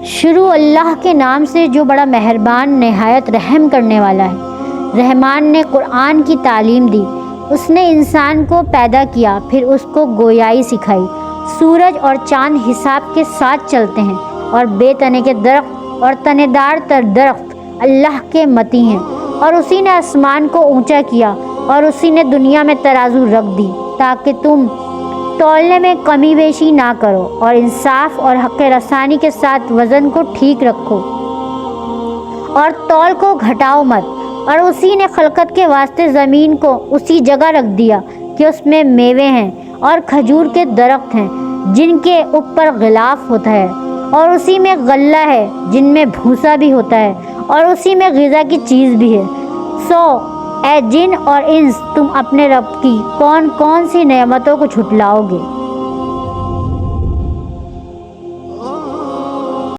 شروع اللہ کے نام سے جو بڑا مہربان نہایت رحم کرنے والا ہے۔ رحمان نے قرآن کی تعلیم دی، اس نے انسان کو پیدا کیا، پھر اس کو گویائی سکھائی۔ سورج اور چاند حساب کے ساتھ چلتے ہیں، اور بے تنے کے درخت اور تنے دار تر درخت اللہ کے متی ہیں۔ اور اسی نے آسمان کو اونچا کیا، اور اسی نے دنیا میں ترازو رکھ دی تاکہ تم تولنے میں کمی بیشی نہ کرو، اور انصاف اور حق رسانی کے ساتھ وزن کو ٹھیک رکھو اور تول کو گھٹاؤ مت۔ اور اسی نے خلقت کے واسطے زمین کو اسی جگہ رکھ دیا کہ اس میں میوے ہیں اور کھجور کے درخت ہیں جن کے اوپر غلاف ہوتا ہے، اور اسی میں غلہ ہے جن میں بھوسا بھی ہوتا ہے، اور اسی میں غذا کی چیز بھی ہے۔ سو اے جن اور انس، تم اپنے رب کی کون کون سی نعمتوں کو جھٹلاؤ گے؟